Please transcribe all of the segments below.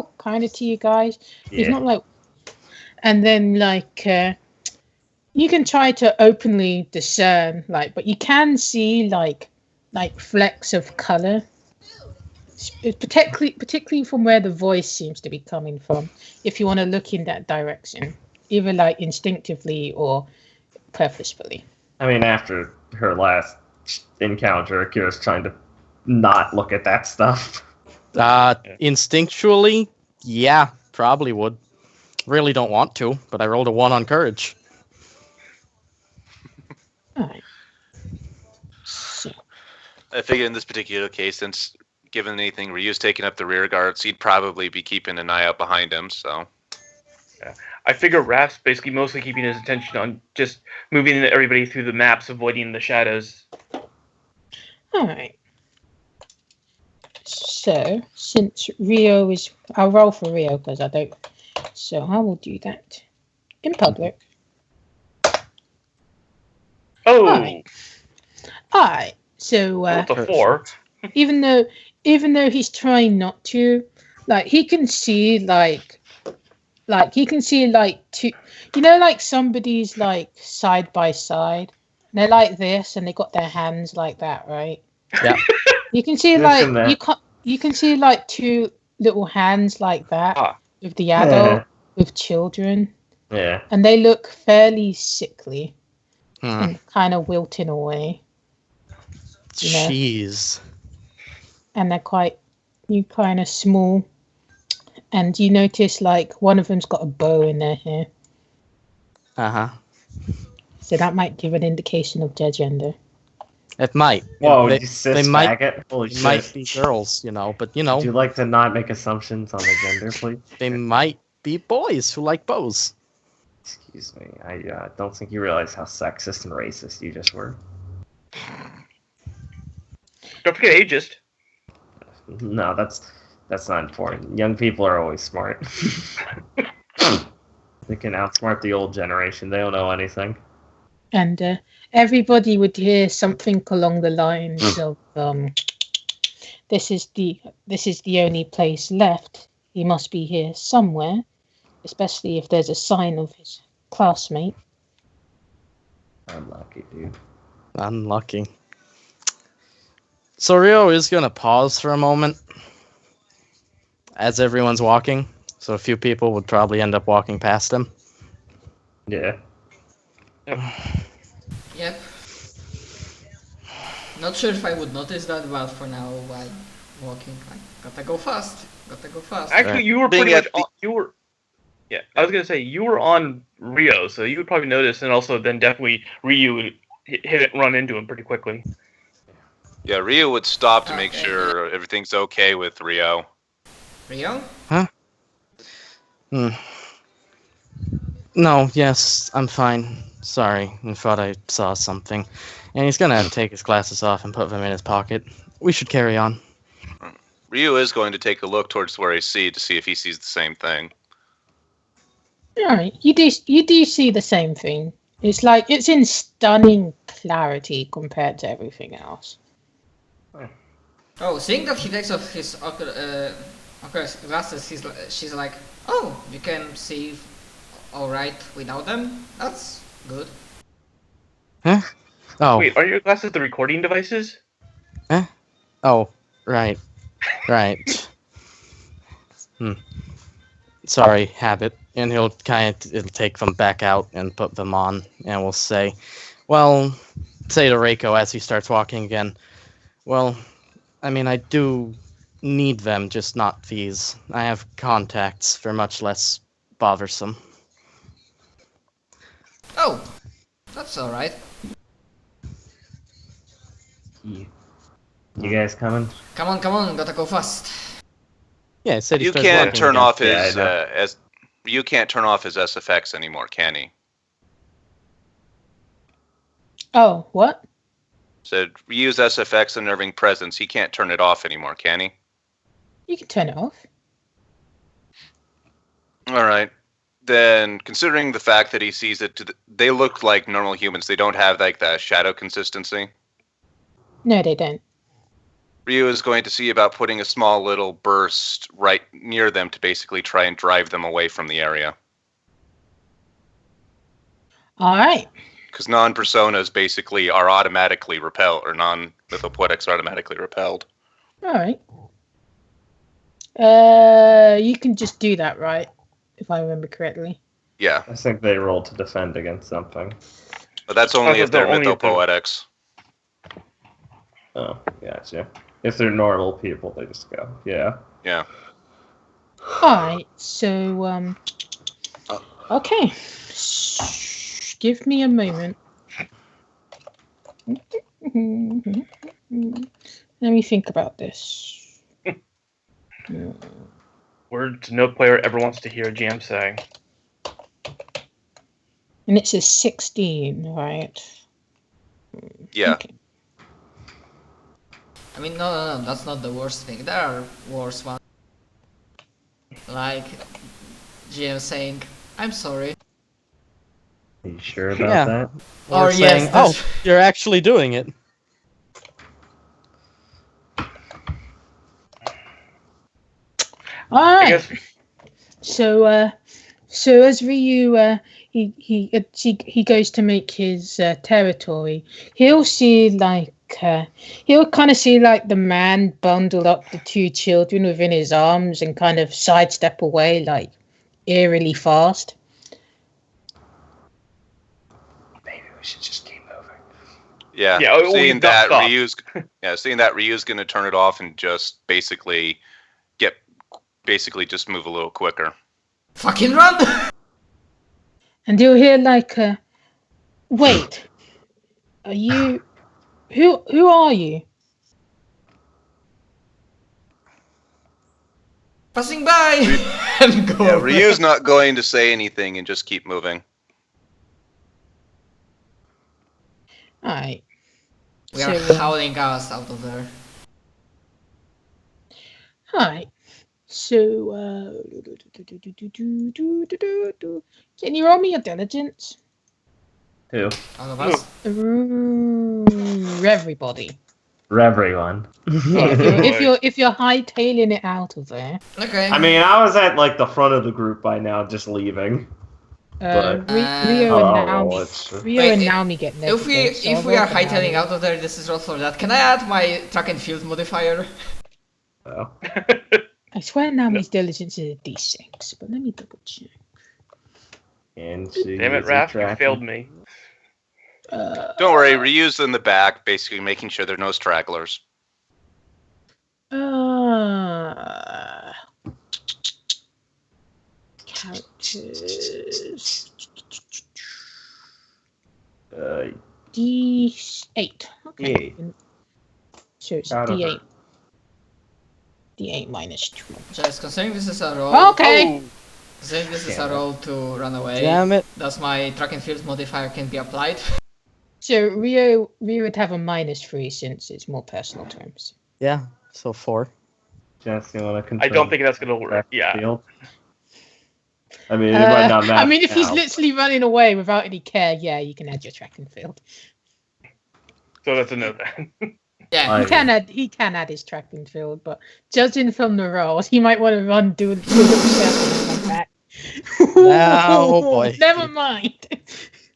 oh, kind of to you guys. Yeah. He's not like, and then like you can try to openly discern, like, but you can see like flecks of color, particularly from where the voice seems to be coming from. If you want to look in that direction, either like instinctively or purposefully. I mean, after her last encounter, Akira's trying to not look at that stuff. Instinctually, yeah, probably would. Really don't want to, but I rolled a 1 on courage. Alright. So. I figure in this particular case, since given anything, Ryu's taking up the rear guards, he'd probably be keeping an eye out behind him, so... Yeah. I figure Raph's basically mostly keeping his attention on just moving everybody through the maps, avoiding the shadows. Alright. So, since Rio is... I'll roll for Rio because I don't... So I will do that in public. Oh! Alright. So, what's a 4? even though he's trying not to, like, he can see, like two, you know, like somebody's like side by side. They're like this, and they got their hands like that, right? Yeah. You can see you can see like two little hands like that with the adult with children. Yeah. And they look fairly sickly and kind of wilting away. Jeez. And they're kind of small. And you notice, like, one of them's got a bow in their hair. Uh-huh. So that might give an indication of their gender. It might. Whoa, they might be girls, you know, but, you know. Would you like to not make assumptions on the gender, please? They might be boys who like bows. Excuse me. I don't think you realize how sexist and racist you just were. Don't forget ageist. No, that's not important. Young people are always smart. They can outsmart the old generation. They don't know anything. And everybody would hear something along the lines of, "This is the only place left. He must be here somewhere, especially if there's a sign of his classmate." Unlucky, dude. Unlucky. So Rio is going to pause for a moment as everyone's walking. So a few people would probably end up walking past him. Yeah. Yep. Not sure if I would notice that, but for now, while walking, I gotta go fast. Actually, you were pretty much on, Yeah, I was gonna say you were on Rio, so you would probably notice, and also then definitely Ryu would run into him pretty quickly. Yeah, Ryu would stop to make sure everything's okay with Rio. Rio? Huh? No, yes, I'm fine. Sorry, I thought I saw something. And he's gonna take his glasses off and put them in his pocket. We should carry on. Ryu is going to take a look towards where he sees to see if he sees the same thing. Alright, you do see the same thing. It's like, it's in stunning clarity compared to everything else. Oh, seeing that he takes off his Oculus glasses, she's like, oh, you can see alright without them? That's good. Huh? Oh. Wait, are your glasses the recording devices? Huh? Oh, right. Sorry, habit. And he'll take them back out and put them on, and we'll say to Reiko as he starts walking again, well, I mean, I do need them, just not these. I have contacts. They're much less bothersome. Oh, that's alright. You guys coming? Come on, gotta go fast. Yeah, I said he you starts can't walking turn again. off his you can't turn off his SFX anymore, can he? Oh, what? So use SFX unnerving presence. He can't turn it off anymore, can he? You can turn it off. All right. Then, considering the fact that he sees it, they look like normal humans. They don't have like that shadow consistency. No, they don't. Ryu is going to see about putting a small little burst right near them to basically try and drive them away from the area. All right. Because non-personas basically are automatically repelled, or non-mythopoetics are automatically repelled. All right. You can just do that, right? If I remember correctly. Yeah. I think they roll to defend against something. But that's only if they're mythopoetics. Oh, gotcha. If they're normal people, they just go. Yeah. Yeah. Alright, so, okay. Give me a moment. Let me think about this. Words no player ever wants to hear a GM say. And it's a 16, right? Yeah. Okay. I mean, no, that's not the worst thing. There are worse ones. Like GM saying, "I'm sorry." Are you sure about that? Or saying, "Oh, you're actually doing it." Alright. So as Ryu he goes to make his territory, he'll see he'll kind of see like the man bundle up the two children within his arms and kind of sidestep away like eerily fast. Maybe we should just keep moving. Yeah. Seeing that Ryu's gonna turn it off and just basically just move a little quicker. Fucking run! And you'll hear like wait, are you? Who are you? Passing by! And go Yeah, Ryu's not going to say anything and just keep moving. Alright. We are howling us out of there. Alright. So, can you roll me a diligence? Who? All of us? Everybody. Everyone. if you're hightailing it out of there. Okay. I mean, I was at like the front of the group by now, just leaving. Rio and Naomi get negative. If we are hightailing out of there, this is roll for that. Can I add my track and field modifier? Oh. I swear Naomi's diligence is a D6, but let me double check. And damn it, Raph, you failed me. Don't worry, Ryu's in the back, basically making sure there are no stragglers. Characters. D8. Okay. Yeah. So it's D8. D8 minus 2. Just considering this is a roll. Okay. Considering this is a roll to run away. Damn it. Does my track and field modifier can be applied? So Rio would have a -3 since it's more personal terms. Yeah, so 4. Jess, you want to control? I don't think that's gonna work. Yeah. Field? I mean, it might not matter. I mean, if he's literally running away without any care, yeah, you can add your track and field. So that's a no then. Yeah, he can add his track and field, but judging from the rolls, he might want to run, do a little step and come back. Oh boy. Never mind.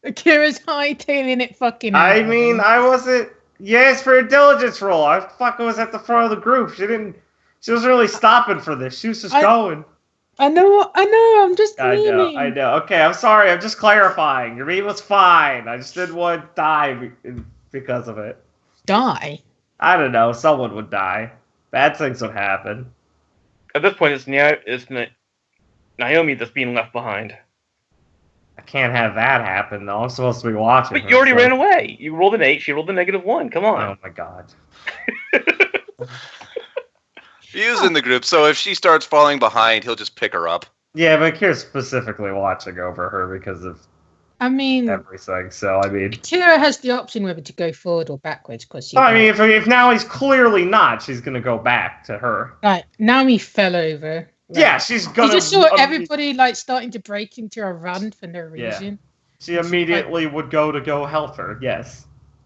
Akira's hightailing it fucking I out. mean, I wasn't. Yes, for a diligence roll. I fucking was at the front of the group. She wasn't really stopping for this. She was just going. I know. I'm just leaving. I know. Okay, I'm sorry. I'm just clarifying. Your meat was fine. I just didn't want to die because of it. Die? I don't know. Someone would die. Bad things would happen. At this point, it's Naomi that's being left behind. I can't have that happen, though. I'm supposed to be watching. But you already ran away. You rolled an 8. She rolled a -1. Come on. Oh my god. Ryu's in the group, so if she starts falling behind, he'll just pick her up. Yeah, but Kira's specifically watching over her because of everything. So I mean, Kira has the option whether to go forward or backwards because I mean, if now he's clearly not, she's gonna go back to her. Right, Naomi fell over. Right. Yeah, she's gonna. You just saw everybody like starting to break into a run for no reason. Yeah. She immediately would go help her, yes,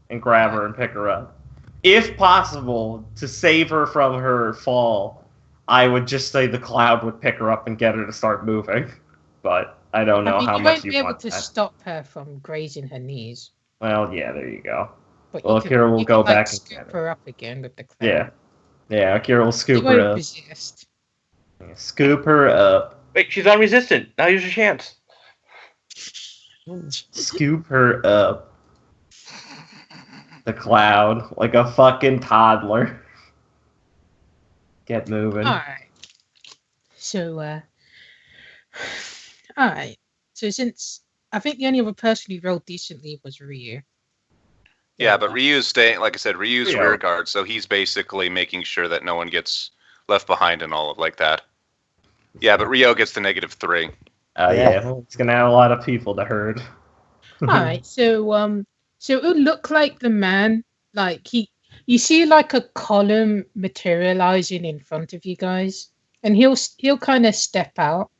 and grab her and pick her up. if possible, to save her from her fall, I would just say the cloud would pick her up and get her to start moving. But I don't know how you much won't you be able want to that. stop her from grazing her knees. Well, yeah, there you go. But well, Akira will go back and scoop get her. her up again with the cloud. Yeah. Yeah, Akira will scoop She her won't up. resist. Yeah, scoop her up. Wait, she's unresistant. Now here's your chance. Scoop her up. The cloud, like a fucking toddler. Get moving. Alright. So, alright. So since I think the only other person who rolled decently was Ryu. Yeah, but Ryu's staying, like I said, Ryu's Ryu. rear guard, so he's basically making sure that no one gets left behind and all of like that. Yeah, but Ryo gets the -3. Yeah, well, it's gonna have a lot of people to herd. Alright, so it would look like the man, like you see like a column materializing in front of you guys, and he'll kind of step out,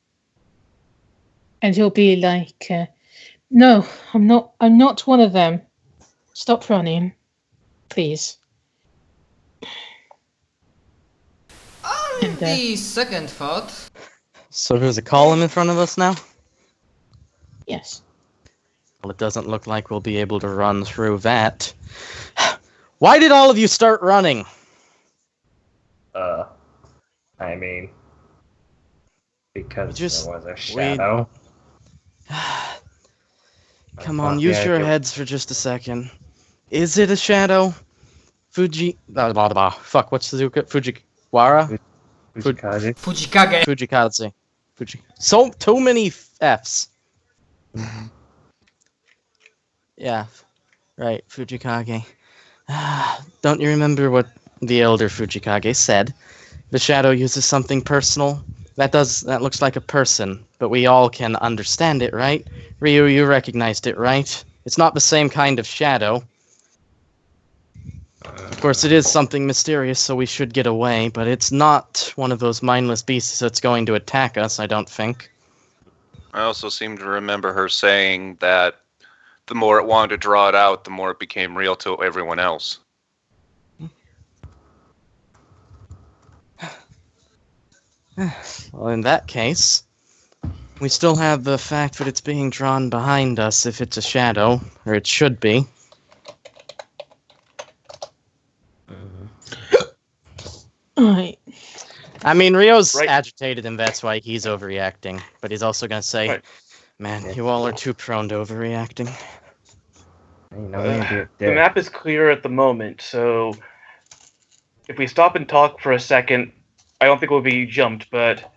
and he'll be like, "No, I'm not one of them. Stop running, please." On the second thought. So there's a column in front of us now? Yes. Well, it doesn't look like we'll be able to run through that. Why did all of you start running? I mean, because Just there was a shadow. Come on, use your heads for just a second. Is it a shadow? Fuji... Blah, blah, blah. Fuck, what's the... Fujiwara? Fujikage. Fujikage. Fujikadze. So, too many Fs. Yeah, right, Fujikage. Don't you remember what the elder Fujikage said? The shadow uses something personal. That looks like a person, but we all can understand it, right? Ryu, you recognized it, right? It's not the same kind of shadow. Of course, it is something mysterious, so we should get away, but it's not one of those mindless beasts that's going to attack us, I don't think. I also seem to remember her saying that the more it wanted to draw it out, the more it became real to everyone else. Well, in that case, we still have the fact that it's being drawn behind us if it's a shadow, or it should be. Alright. I mean, Rio's agitated and that's why he's overreacting, but he's also going to say, man, you all are too prone to overreacting. The map is clear at the moment, so if we stop and talk for a second, I don't think we'll be jumped, but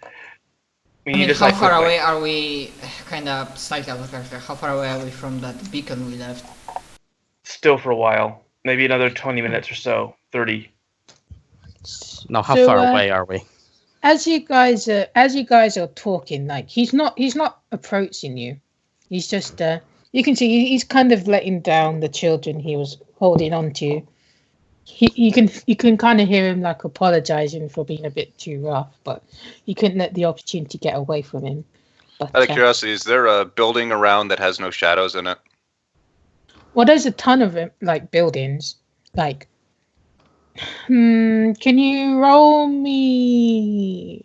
we need to how far away are we, kind of slightly out of character, how far away are we from that beacon we left? Still for a while. Maybe another 20 minutes or so. 30. No, how far away are we? As you guys are talking, like he's not approaching you. He's just you can see he's kind of letting down the children he was holding on to. You can kind of hear him like apologizing for being a bit too rough, but you couldn't let the opportunity get away from him. But, out of curiosity, is there a building around that has no shadows in it? Well, there's a ton of like buildings. Like, can you roll me?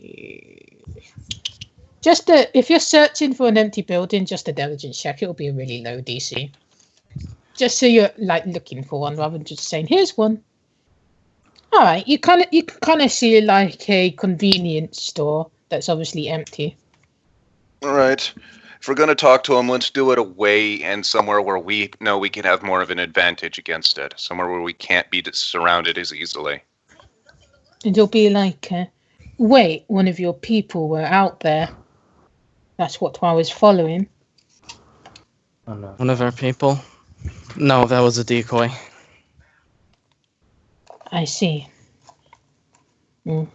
If you're searching for an empty building, just a diligence check. It'll be a really low DC. Just so you're like looking for one rather than just saying, "Here's one." All right, you can kind of see like a convenience store that's obviously empty. All right. If we're going to talk to him, let's do it away and somewhere where we know we can have more of an advantage against it. Somewhere where we can't be surrounded as easily. And you'll be like, wait, one of your people were out there. That's what I was following. Oh, no. One of our people? No, that was a decoy. I see. And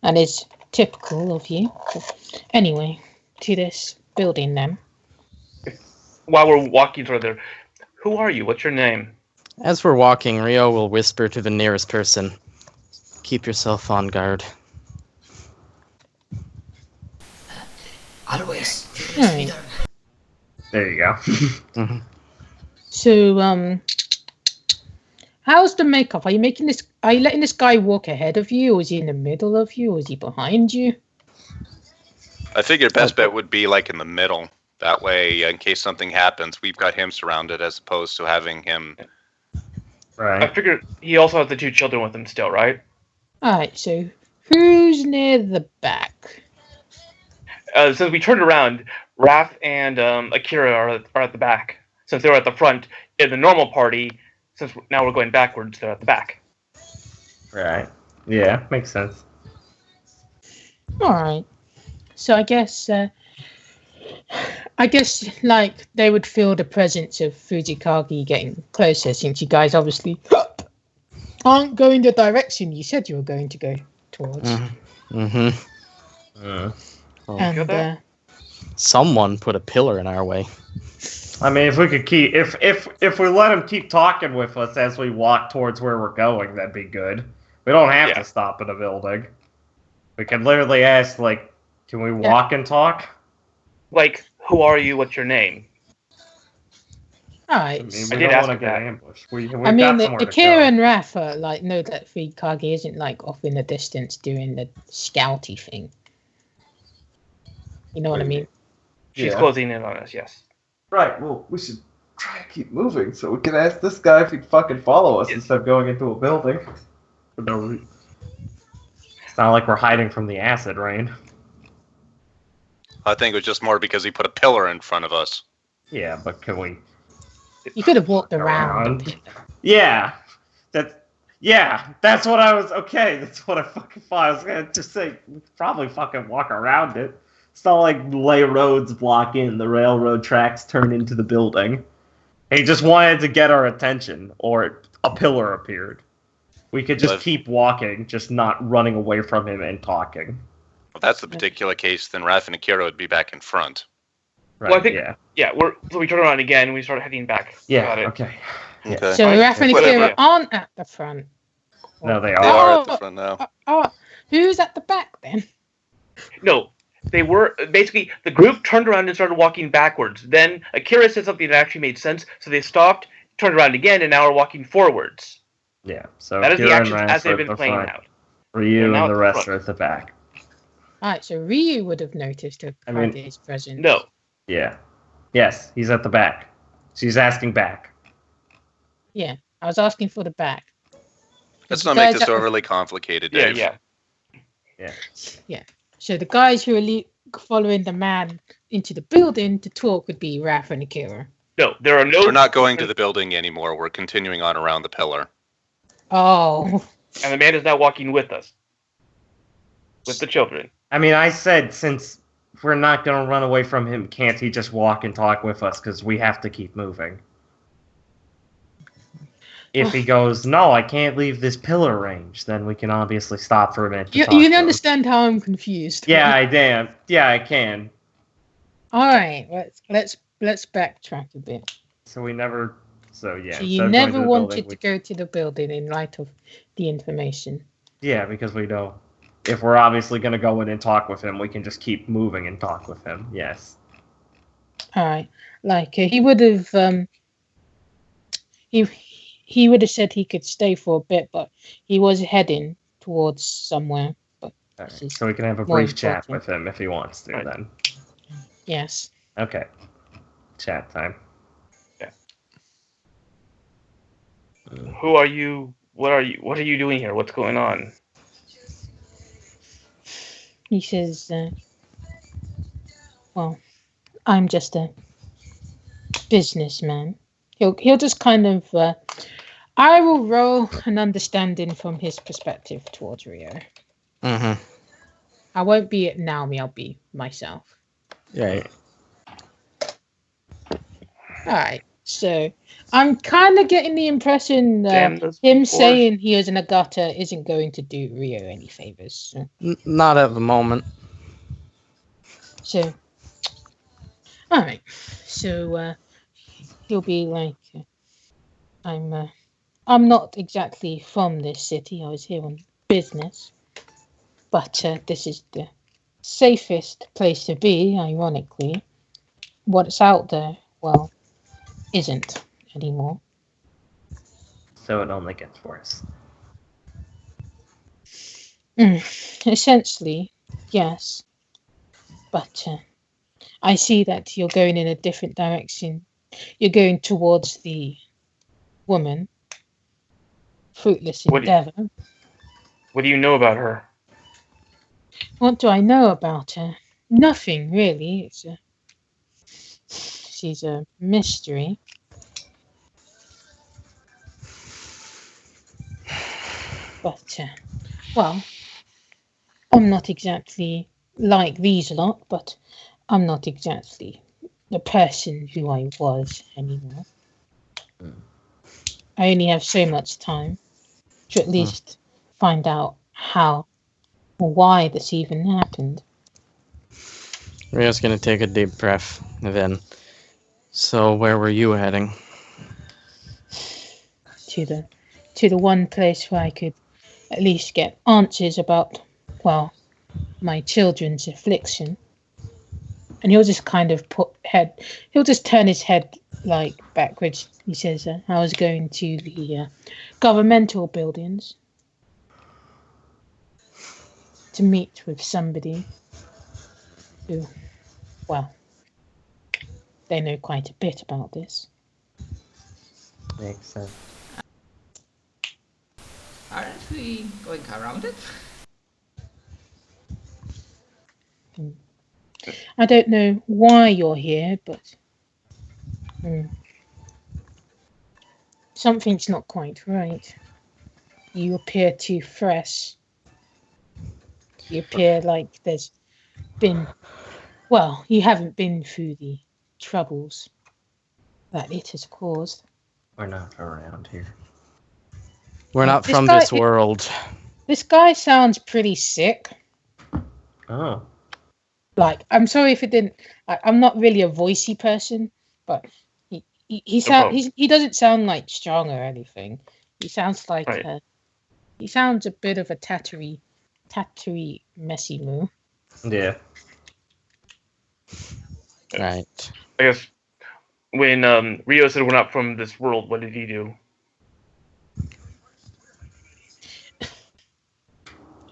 it's typical of you. Anyway, to this building then. While we're walking through there, who are you? What's your name? As we're walking, Rio will whisper to the nearest person, keep yourself on guard. Always. Right. There you go. So, How's the makeup? Are you letting this guy walk ahead of you, or is he in the middle of you, or is he behind you? I figure best bet would be like in the middle. That way, in case something happens, we've got him surrounded as opposed to having him. Right. I figured he also has the 2 children with him still, right? Alright, so who's near the back? Since we turned around, Raph and Akira are at the back. Since they were at the front in the normal party, since now we're going backwards, they're at the back. Right. Yeah, makes sense. Alright. So I guess like they would feel the presence of Fujikage getting closer, since you guys obviously aren't going the direction you said you were going to go towards. And someone put a pillar in our way. I mean, if we could if we let him keep talking with us as we walk towards where we're going, that'd be good. We don't have to stop in a building. We can literally ask, like, can we walk and talk? Like, who are you? What's your name? Alright. I mean, we don't want to get ambushed. I mean, Akira and Rafa know that Fujikage isn't like off in the distance doing the scouty thing. You know what I mean? She's closing in on us, yes. Right, well, we should try to keep moving so we can ask this guy if he'd fucking follow us instead of going into a building. For no reason. It's not like we're hiding from the acid rain. I think it was just more because he put a pillar in front of us. Yeah, but can we... You could have walked around. Yeah. That's what I was... Okay, that's what I fucking thought. I was going to just say, probably fucking walk around it. It's not like lay roads block in, the railroad tracks turn into the building. He just wanted to get our attention, or a pillar appeared. We could just keep walking, just not running away from him and talking. If that's the particular case, then Raph and Akira would be back in front. Right, well, I think, so we turn around again and we start heading back. Yeah, okay. Okay. So Raph and Akira aren't at the front. No, they They are at the front now. Who's at the back then? No, they were basically the group turned around and started walking backwards. Then Akira said something that actually made sense, so they stopped, turned around again, and now are walking forwards. Yeah, so that is the actions as they've been playing out. Ryu and the rest are at the back. Alright, so Ryu would have noticed Kage's presence. No. Yeah. Yes, he's at the back. She's asking back. Yeah, I was asking for the back. Let's not make this overly complicated, Dave. Yeah. So the guys who are following the man into the building to talk would be Raph and Akira. No, there are no... We're not going to the building anymore. We're continuing on around the pillar. Oh. And the man is now walking with us. With the children. I mean, I said since we're not going to run away from him, can't he just walk and talk with us? Because we have to keep moving. If he goes, no, I can't leave this pillar range, then we can obviously stop for a minute. You can understand how I'm confused. Yeah, I can. All right, let's backtrack a bit. So you never wanted to go to the building in light of the information. Yeah, because we know if we're obviously going to go in and talk with him, we can just keep moving and talk with him. Yes. All right, like he would have. He would have said he could stay for a bit, but he was heading towards somewhere. But right. So we can have a brief chat with him if he wants to. Then. Yes. Okay. Chat time. Yeah. Who are you? What are you doing here? What's going on? He says, well, I'm just a businessman. He'll just kind of... I will roll an understanding from his perspective towards Rio. Mm-hmm. I won't be Naomi, I'll be myself. Right. Alright, so I'm kind of getting the impression that him saying he is in a gutter isn't going to do Rio any favors. So. Not at the moment. So, alright. So, he'll be like, I'm not exactly from this city. I was here on business. But this is the safest place to be, ironically. What's out there, well, isn't anymore. so it only gets worse. Essentially, yes. But I see that you're going in a different direction. You're going towards the woman. Fruitless endeavor. What do you know about her? What do I know about her? Nothing, really. She's a mystery. But, well, I'm not exactly like these lot, but I'm not exactly the person who I was anymore. I only have so much time to at least find out how or why this even happened. Rio's gonna take a deep breath, and then. So where were you heading? To the one place where I could at least get answers about, well, my children's affliction. And he'll just kind of he'll just turn his head like backwards. He says, I was going to the governmental buildings to meet with somebody who, well, they know quite a bit about this. Makes sense. Aren't we going around it? I don't know why you're here, but something's not quite right. You appear too fresh. You appear like there's been, well, you haven't been through the troubles that it has caused. We're not around here. We're not from this world. This guy sounds pretty sick. Oh. Like, I'm sorry if it didn't. I'm not really a voicey person, but he doesn't sound like strong or anything. He sounds like he sounds a bit of a tattery, messy moo. Yeah. Right. I guess when Rio said we're not from this world, what did he do?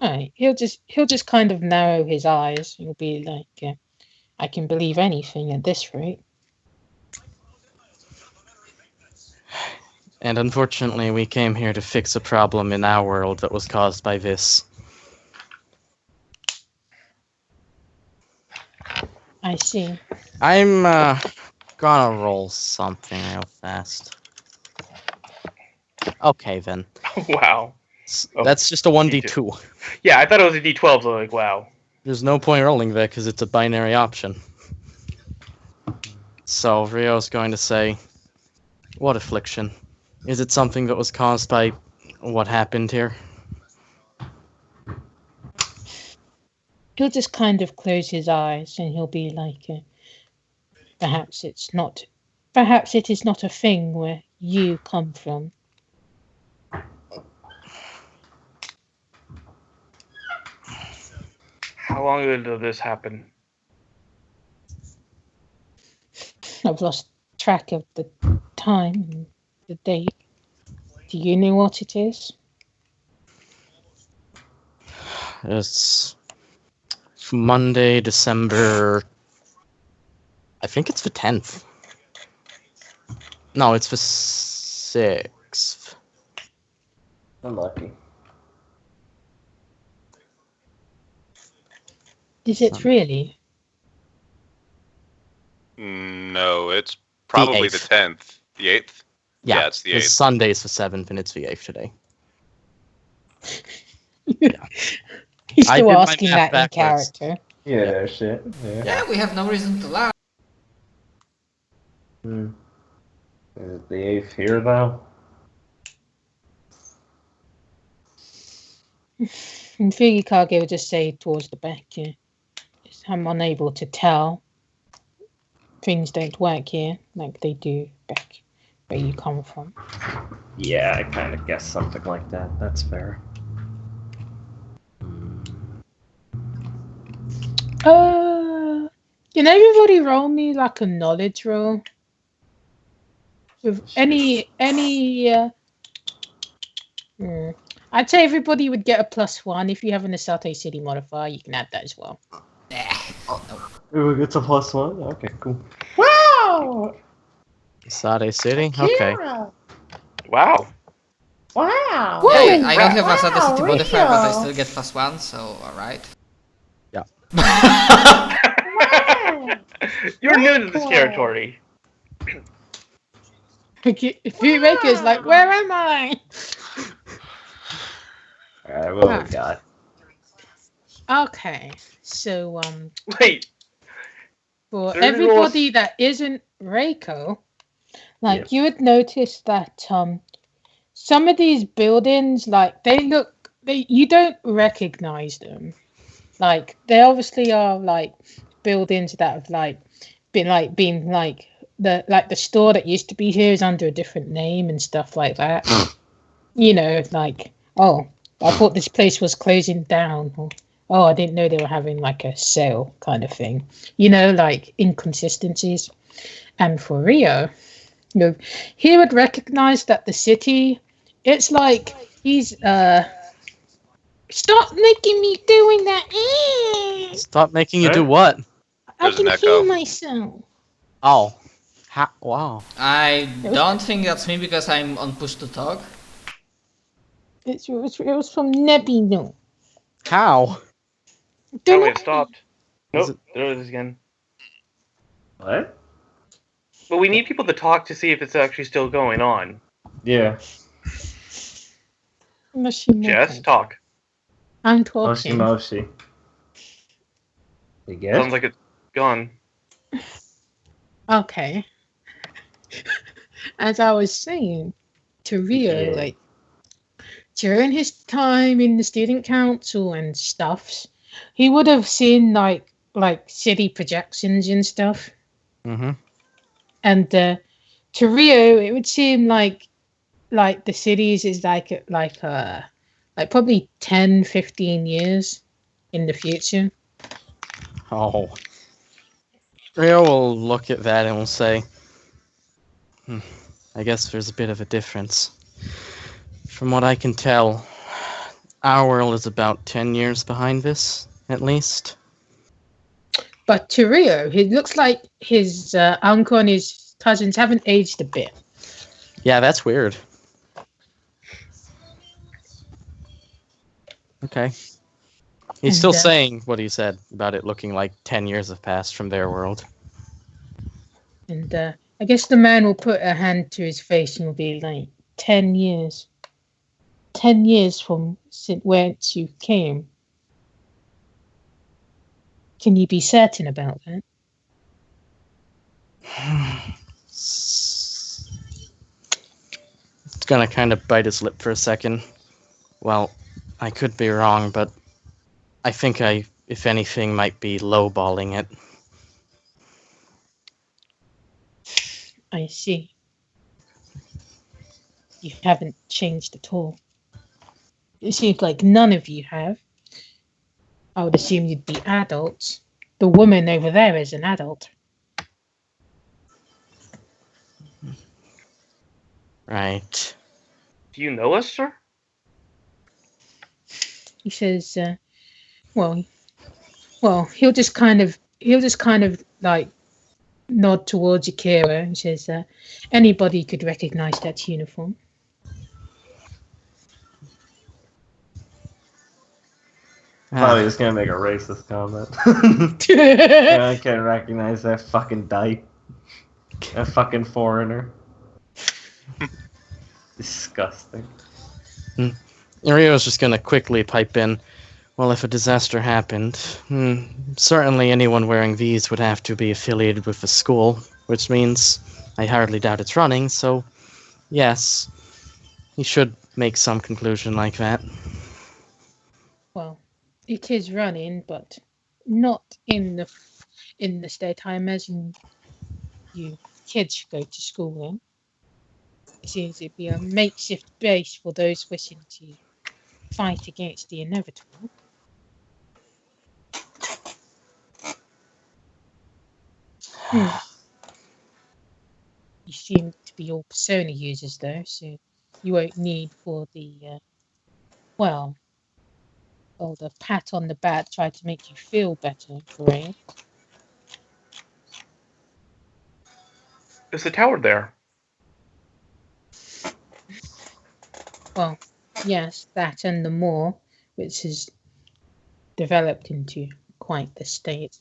Right. He'll just kind of narrow his eyes. He'll be like, I can believe anything at this rate. And unfortunately, we came here to fix a problem in our world that was caused by this. I see. I'm gonna roll something real fast. Okay, then. Wow. That's just a 1d2. Yeah, I thought it was a d12, so like, wow. There's no point rolling that because it's a binary option. So Rio's going to say, what affliction? Is it something that was caused by what happened here? He'll just kind of close his eyes and he'll be like, perhaps it is not a thing where you come from. How long ago did this happen? I've lost track of the time and the date. Do you know what it is? It's Monday, December. I think it's the 10th. No, it's the 6th. Unlucky. Is it really? No, it's probably the 10th. The 8th? Yeah, it's the 8th. Sunday's the 7th, and it's the 8th today. Yeah. He's still asking that backwards. In character. Yeah, shit. Yeah, we have no reason to lie. Is it the 8th here, though? And Fugikage will just say towards the back, I'm unable to tell. Things don't work here like they do back where you come from. Yeah, I kind of guessed something like that. That's fair. Can everybody roll me like a knowledge roll? With any I'd say everybody would get a +1. If you have an Asate City modifier, you can add that as well. Ooh, it's a +1? Okay, cool. Wow! Sade City? Okay. Wow. Wow! Hey, I don't have a Asate City modifier, but I still get +1, so alright. Yeah. You're new to this territory. Fumeka is like, where am I? Alright, what we got? Okay, so Wait. for everybody that isn't Reiko, like you would notice that some of these buildings, like you don't recognize them. Like they obviously are like buildings that have been the store that used to be here is under a different name and stuff like that. You know, like, oh, I thought this place was closing down, or oh, I didn't know they were having like a sale kind of thing. You know, like inconsistencies. And for Rio, you know, he would recognize that the city, it's like he's stop making me doing that. Stop making you do what? I can hear myself. Oh. Wow. I don't think that's me because I'm on push to talk. It was from Nebino. How? Oh, it stopped. Nope, there it is again. What? But we need people to talk to see if it's actually still going on. Yeah. Jess, talk. I'm talking. Moshi. You good? Sounds like it's gone. Okay. As I was saying to Rio, like during his time in the student council and stuff, he would have seen like city projections and stuff. Mm-hmm. And to Rio, it would seem like the cities is like probably 10, 15 years in the future. Oh. Rio will look at that and will say, I guess there's a bit of a difference. From what I can tell, our world is about 10 years behind this, at least. But to Rio, it looks like his uncle and his cousins haven't aged a bit. Yeah, that's weird. Okay. He's still saying what he said about it looking like 10 years have passed from their world. And I guess the man will put a hand to his face and will be like, 10 years. 10 years from whence you came. Can you be certain about that? It's gonna kind of bite his lip for a second. Well, I could be wrong, but I think I, if anything, might be lowballing it. I see. You haven't changed at all. It seems like none of you have. I would assume you'd be adults. The woman over there is an adult. Right. Do you know us, sir? He says, well, he'll just kind of like nod towards Akira and says, anybody could recognize that uniform. Probably just gonna make a racist comment. I can't recognize that fucking dyke. That fucking foreigner. Disgusting. Rio's just gonna quickly pipe in. Well, if a disaster happened, certainly anyone wearing these would have to be affiliated with the school, which means I hardly doubt it's running, so yes, he should make some conclusion like that. Well, it is running, but not in the state I imagine you kids should go to school in. It seems to be a makeshift base for those wishing to fight against the inevitable. You seem to be all Persona users, though, so you won't need for the the pat on the back, try to make you feel better, right? Is the tower there? Well, yes, that and the more, which is developed into quite the state.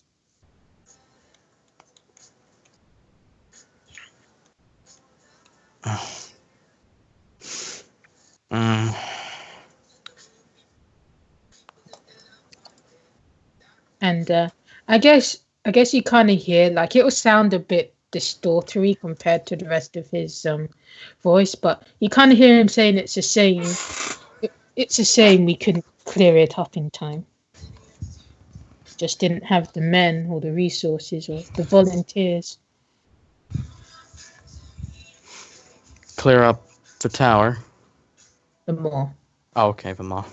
And I guess you kind of hear like it will sound a bit distortory compared to the rest of his voice, but you kind of hear him saying it's a shame. It's a shame we couldn't clear it up in time. Just didn't have the men or the resources or the volunteers. Clear up the tower. The more. Oh, okay, the mall.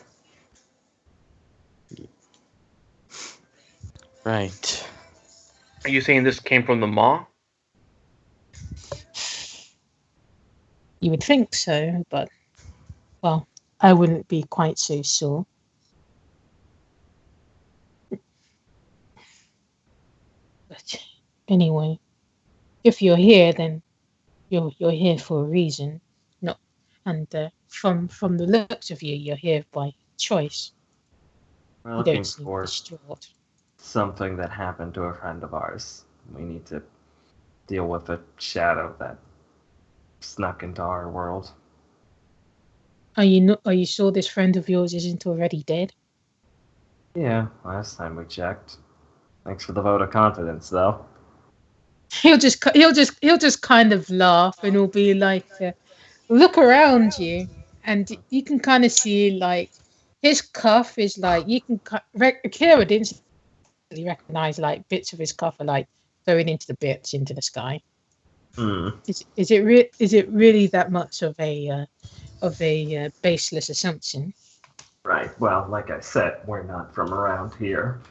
Right. Are you saying this came from the maw? You would think so, but well, I wouldn't be quite so sure. But anyway, if you're here, then you're here for a reason. Not, and from the looks of you, you're here by choice. We're You looking don't seem for distraught. something that happened to a friend of ours. We need to deal with the shadow that snuck into our world. Are you sure this friend of yours isn't already dead? Yeah, last time we checked. Thanks for the vote of confidence, though. He'll just kind of laugh and he'll be like, look around you, and you can kind of see like his cuff is like you can Akira didn't recognize like bits of his cuff are like going into the bits into the sky. Is it really that much of a baseless assumption? Right. Well, like I said, we're not from around here.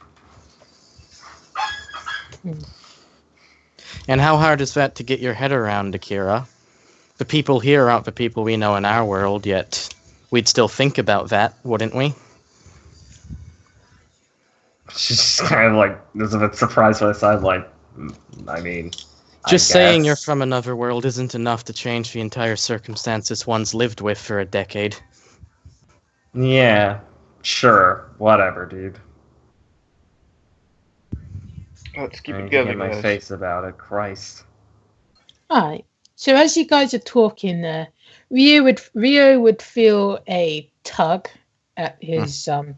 And how hard is that to get your head around, Akira? The people here aren't the people we know in our world, yet we'd still think about that, wouldn't we? She's kind of like, there's a bit surprised by the side, like, I mean... Just saying you're from another world isn't enough to change the entire circumstances one's lived with for a decade. Yeah, sure. Whatever, dude. Let's keep it I together, get my guys. face about it. Christ. Alright. So as you guys are talking there, Rio would feel a tug at his Oh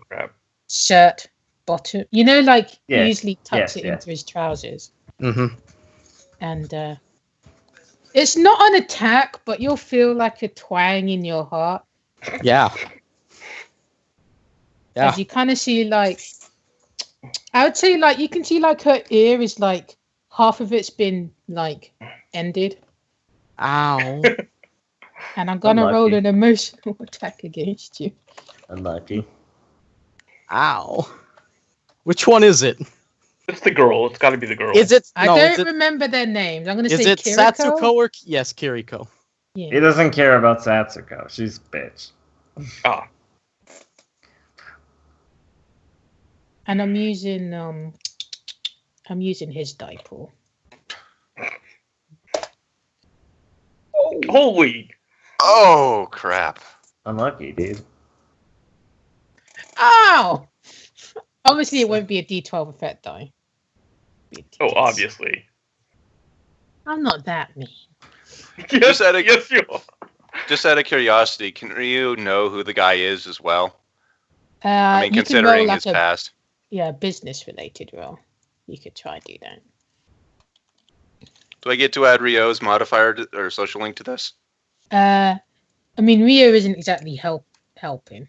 crap. shirt bottom. You know, like he Yes, usually tucks yes, it yes. into his trousers. Mm-hmm. And it's not an attack, but you'll feel like a twang in your heart. Yeah. Yeah. As you kind of see, like, I would say, like, you can see, like, her ear is, like, half of it's been, like, ended. Ow. And I'm going to roll Unlucky. an emotional attack against you. Unlucky. Ow. Which one is it? It's the girl. It's got to be the girl. Is it? I no, don't is it, remember their names. I'm going to is say it Kiriko. Satsuko or... Yes, Kiriko. He Yeah. doesn't care about Satsuko. She's a bitch. Ah. And I'm using his die pool. Holy! Oh crap! Unlucky, dude. Ow! Obviously, it won't be a D12 effect die. Oh, obviously. I'm not that mean. Yes, Just out of- yes, you are. Just out of curiosity, can Ryu know who the guy is as well? You I mean, can roll considering like his past. business related roll. You could try and do that. Do I get to add Ryo's modifier or social link to this? I mean, Rio isn't exactly helping.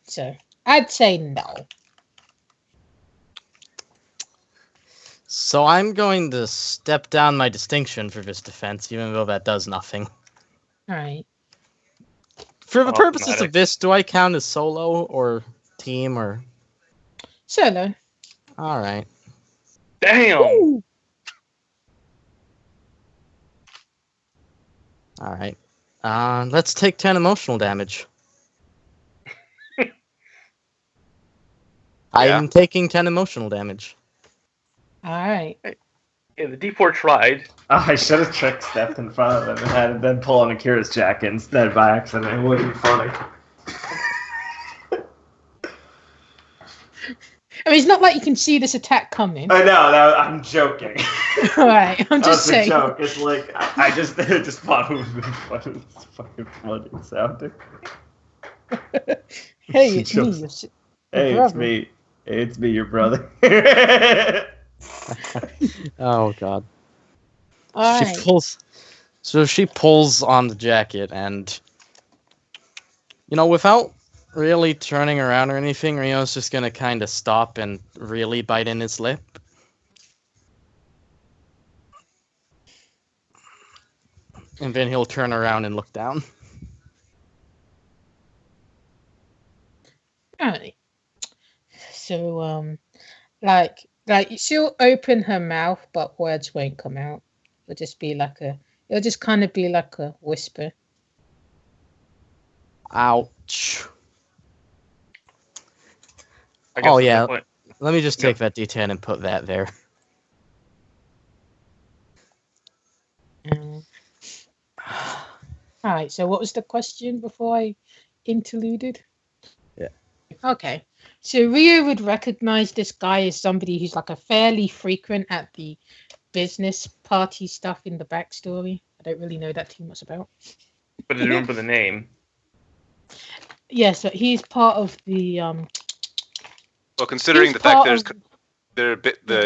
So I'd say no. So I'm going to step down my distinction for this defense, even though that does nothing. All right. For the purposes Automatic. of this, do I count as solo or team or... Solo. All right. Damn! Ooh. All right. Let's take 10 emotional damage. I am taking 10 emotional damage. Alright. Yeah, the D4 tried. Oh, I should have stepped in front of him and had been pulling Akira's jacket instead by accident. It would be funny. I mean, it's not like you can see this attack coming. I know, I'm joking. Alright, I'm just saying. That was a joke. It's like, I just thought it would be funny. It's fucking funny sounding. Hey, it's me. Hey, it's me. Hey, it's me, your brother. Oh, God. Alright. She pulls on the jacket, and, without really turning around or anything, Rio's just gonna kind of stop and really bite in his lip. And then he'll turn around and look down. Alright. So, like she'll open her mouth, but words won't come out. It'll just kind of be like a whisper. Ouch. Oh, yeah. Let me just take that D10 and put that there. Alright, so what was the question before I interluded? Yeah. Okay. So Rio would recognize this guy as somebody who's like a fairly frequent at the business party stuff in the backstory. I don't really know that too much about. But do you remember the name? Yes, but he's part of the Well, considering the fact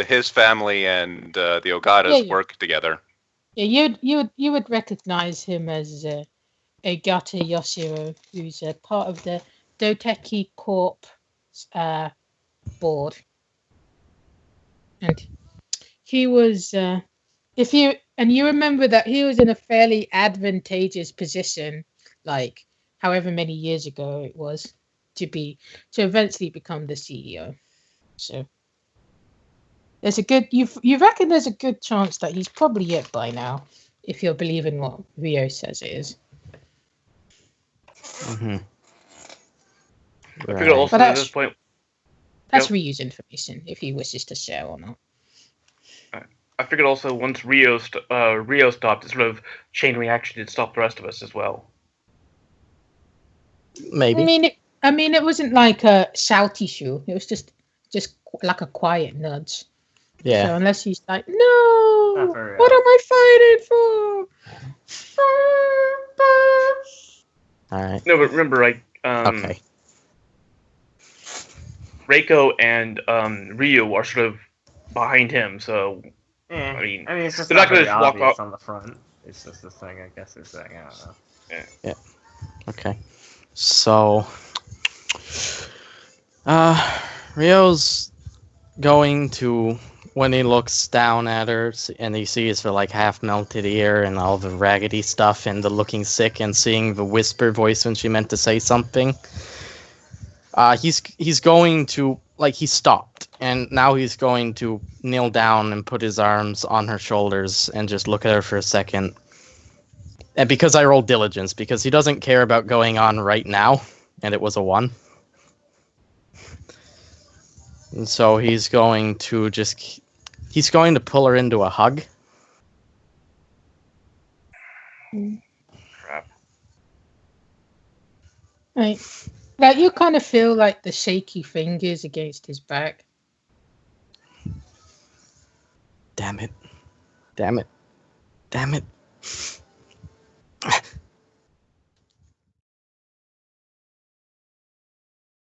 his family and the Ogadas work together. Yeah, you would recognize him as Ogata Yoshiro, who's a part of the Doteki Corp board, and he was you remember that he was in a fairly advantageous position, like however many years ago it was, to eventually become the CEO. So there's you reckon there's a good chance that he's probably it by now, if you're believing what Rio says it is. Mm-hmm. I figured also at this point. That's Ryu's information, if he wishes to share or not. I figured also once Rio stopped, it sort of chain reaction did stop the rest of us as well. Maybe. I mean, it wasn't like a shouty shoo. It was just like a quiet nudge. Yeah. So unless he's like, no, what am I fighting for? All right. No, but remember, like, okay. Reiko and Ryu are sort of behind him, so I mean, it's just they're not going to just walk off on the front. It's just the thing, I guess they're saying. I don't know. Yeah. Okay. So, Rio's going to, when he looks down at her and he sees the like half melted ear and all the raggedy stuff and the looking sick and seeing the whisper voice when she meant to say something, he's going to, like, he stopped and now he's going to kneel down and put his arms on her shoulders and just look at her for a second. And because I rolled diligence, because he doesn't care about going on right now, and it was a 1. And so he's going to pull her into a hug. Crap. Right. Now you kind of feel like the shaky fingers against his back. Damn it. Damn it. Damn it.